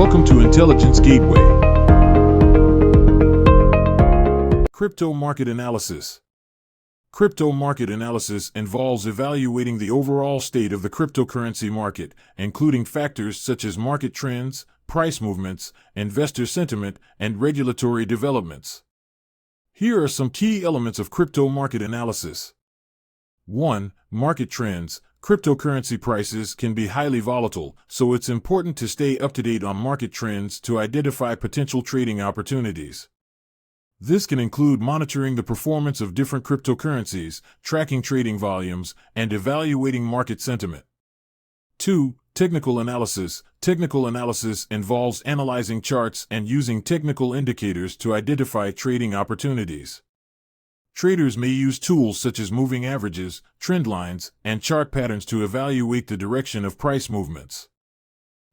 Welcome to Intelligence Gateway. Crypto Market Analysis. Crypto market analysis involves evaluating the overall state of the cryptocurrency market, including factors such as market trends, price movements, investor sentiment, and regulatory developments. Here are some key elements of crypto market analysis. 1. Market trends. Cryptocurrency prices can be highly volatile, so it's important to stay up to date on market trends to identify potential trading opportunities. This can include monitoring the performance of different cryptocurrencies, tracking trading volumes, and evaluating market sentiment. 2. Technical analysis. Technical analysis involves analyzing charts and using technical indicators to identify trading opportunities. Traders may use tools such as moving averages, trend lines, and chart patterns to evaluate the direction of price movements.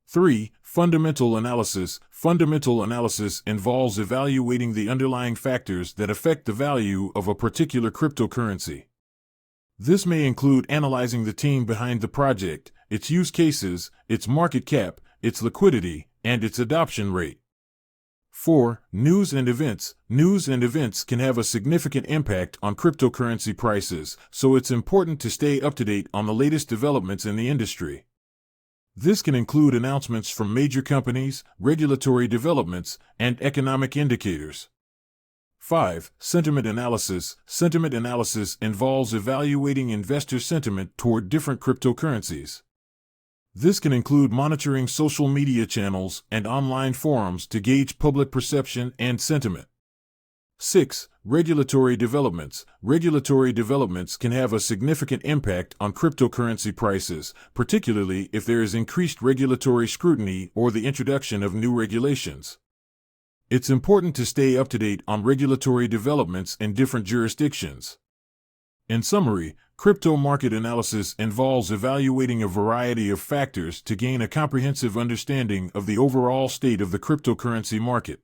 3. Fundamental analysis. Fundamental analysis involves evaluating the underlying factors that affect the value of a particular cryptocurrency. This may include analyzing the team behind the project, its use cases, its market cap, its liquidity, and its adoption rate. 4. News and events. News and events can have a significant impact on cryptocurrency prices, so it's important to stay up to date on the latest developments in the industry. This can include announcements from major companies, regulatory developments, and economic indicators. 5. Sentiment analysis. Sentiment analysis involves evaluating investor sentiment toward different cryptocurrencies. This can include monitoring social media channels and online forums to gauge public perception and sentiment. 6. Regulatory developments. Regulatory developments can have a significant impact on cryptocurrency prices, particularly if there is increased regulatory scrutiny or the introduction of new regulations. It's important to stay up to date on regulatory developments in different jurisdictions. In summary, crypto market analysis involves evaluating a variety of factors to gain a comprehensive understanding of the overall state of the cryptocurrency market.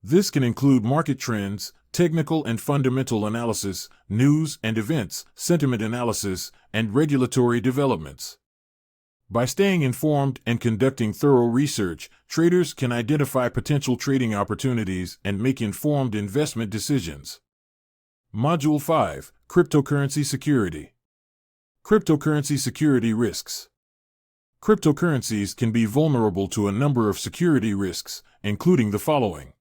This can include market trends, technical and fundamental analysis, news and events, sentiment analysis, and regulatory developments. By staying informed and conducting thorough research, traders can identify potential trading opportunities and make informed investment decisions. Module 5. Cryptocurrency Security. Cryptocurrency Security Risks. Cryptocurrencies can be vulnerable to a number of security risks, including the following.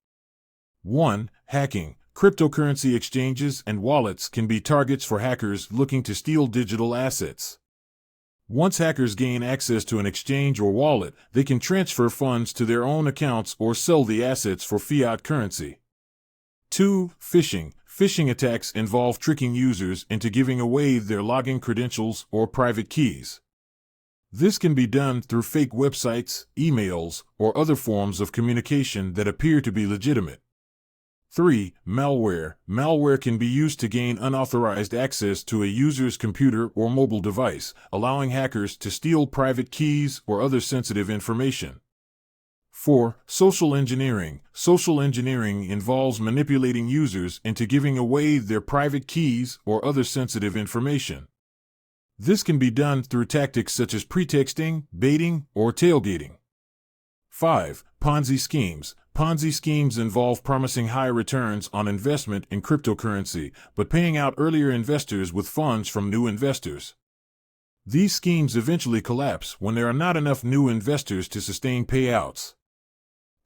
1. Hacking. Cryptocurrency exchanges and wallets can be targets for hackers looking to steal digital assets. Once hackers gain access to an exchange or wallet, they can transfer funds to their own accounts or sell the assets for fiat currency. 2. Phishing. Phishing attacks involve tricking users into giving away their login credentials or private keys. This can be done through fake websites, emails, or other forms of communication that appear to be legitimate. 3. Malware. Malware can be used to gain unauthorized access to a user's computer or mobile device, allowing hackers to steal private keys or other sensitive information. 4. Social engineering. Social engineering involves manipulating users into giving away their private keys or other sensitive information. This can be done through tactics such as pretexting, baiting, or tailgating. 5. Ponzi schemes. Ponzi schemes involve promising high returns on investment in cryptocurrency, but paying out earlier investors with funds from new investors. These schemes eventually collapse when there are not enough new investors to sustain payouts.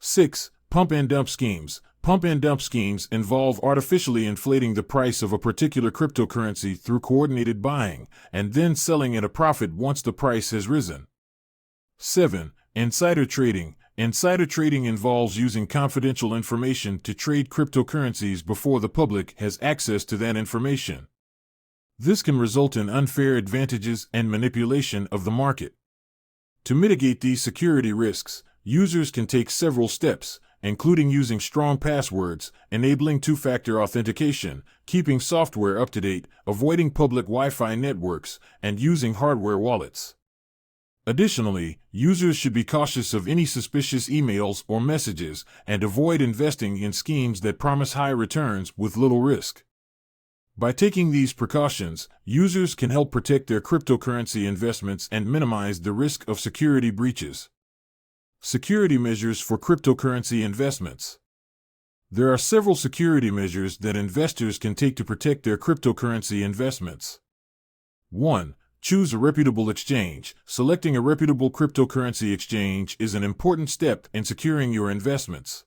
6. Pump and dump schemes. Pump and dump schemes involve artificially inflating the price of a particular cryptocurrency through coordinated buying, and then selling at a profit once the price has risen. 7. Insider trading. Insider trading involves using confidential information to trade cryptocurrencies before the public has access to that information. This can result in unfair advantages and manipulation of the market. To mitigate these security risks, users can take several steps, including using strong passwords, enabling two-factor authentication, keeping software up to date, avoiding public Wi-Fi networks, and using hardware wallets. Additionally, users should be cautious of any suspicious emails or messages and avoid investing in schemes that promise high returns with little risk. By taking these precautions, users can help protect their cryptocurrency investments and minimize the risk of security breaches. Security measures for cryptocurrency investments. There are several security measures that investors can take to protect their cryptocurrency investments. 1. Choose a reputable exchange. Selecting a reputable cryptocurrency exchange is an important step in securing your investments.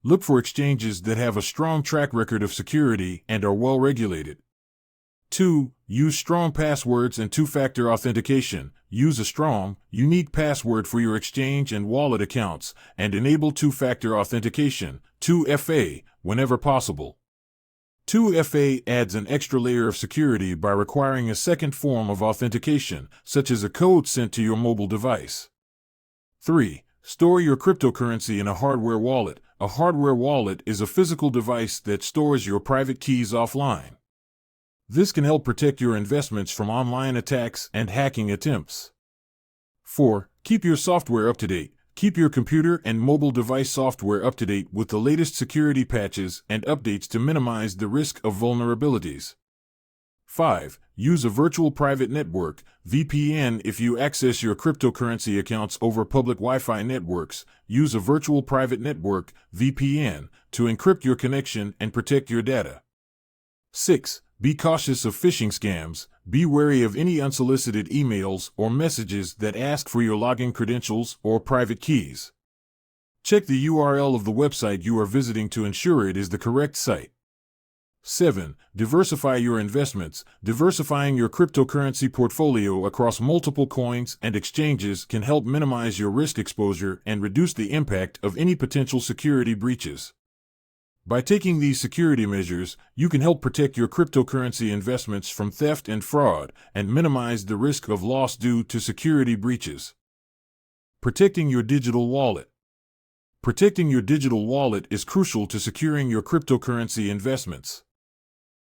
Look for exchanges that have a strong track record of security and are well regulated. 2. Use strong passwords and two-factor authentication. Use a strong, unique password for your exchange and wallet accounts, and enable two-factor authentication, 2FA, whenever possible. 2FA adds an extra layer of security by requiring a second form of authentication, such as a code sent to your mobile device. 3. Store your cryptocurrency in a hardware wallet. A hardware wallet is a physical device that stores your private keys offline. This can help protect your investments from online attacks and hacking attempts. 4. Keep your software up to date. Keep your computer and mobile device software up to date with the latest security patches and updates to minimize the risk of vulnerabilities. 5. Use a virtual private network, VPN. If you access your cryptocurrency accounts over public Wi-Fi networks, use a virtual private network, VPN, to encrypt your connection and protect your data. 6. Be cautious of phishing scams. Be wary of any unsolicited emails or messages that ask for your login credentials or private keys. Check the URL of the website you are visiting to ensure it is the correct site. 7. Diversify your investments. Diversifying your cryptocurrency portfolio across multiple coins and exchanges can help minimize your risk exposure and reduce the impact of any potential security breaches. By taking these security measures, you can help protect your cryptocurrency investments from theft and fraud and minimize the risk of loss due to security breaches. Protecting your digital wallet. Protecting your digital wallet is crucial to securing your cryptocurrency investments.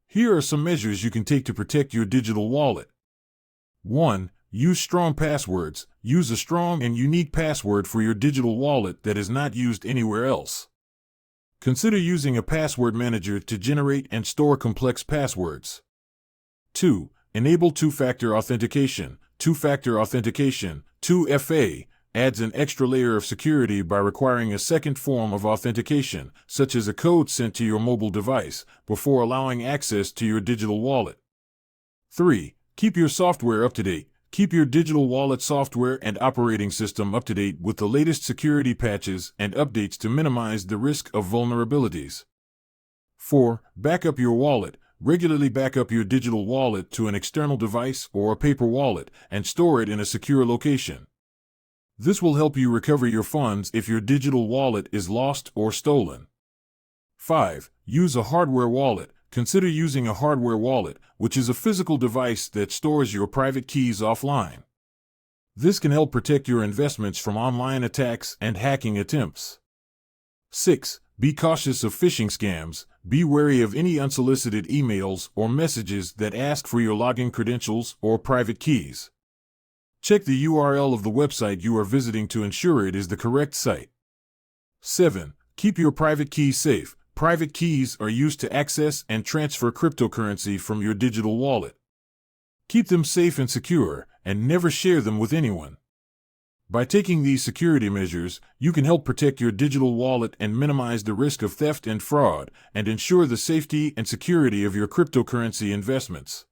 Here are some measures you can take to protect your digital wallet. 1. Use strong passwords. Use a strong and unique password for your digital wallet that is not used anywhere else. Consider using a password manager to generate and store complex passwords. 2. Enable two-factor authentication. Two-factor authentication, 2FA, adds an extra layer of security by requiring a second form of authentication, such as a code sent to your mobile device, before allowing access to your digital wallet. 3. Keep your software up to date. Keep your digital wallet software and operating system up to date with the latest security patches and updates to minimize the risk of vulnerabilities. 4. Backup your wallet. Regularly backup your digital wallet to an external device or a paper wallet and store it in a secure location. This will help you recover your funds if your digital wallet is lost or stolen. 5. Use a hardware wallet. Consider using a hardware wallet, which is a physical device that stores your private keys offline. This can help protect your investments from online attacks and hacking attempts. 6. Be cautious of phishing scams. Be wary of any unsolicited emails or messages that ask for your login credentials or private keys. Check the URL of the website you are visiting to ensure it is the correct site. 7. Keep your private keys safe. Private keys are used to access and transfer cryptocurrency from your digital wallet. Keep them safe and secure, and never share them with anyone. By taking these security measures, you can help protect your digital wallet and minimize the risk of theft and fraud, and ensure the safety and security of your cryptocurrency investments.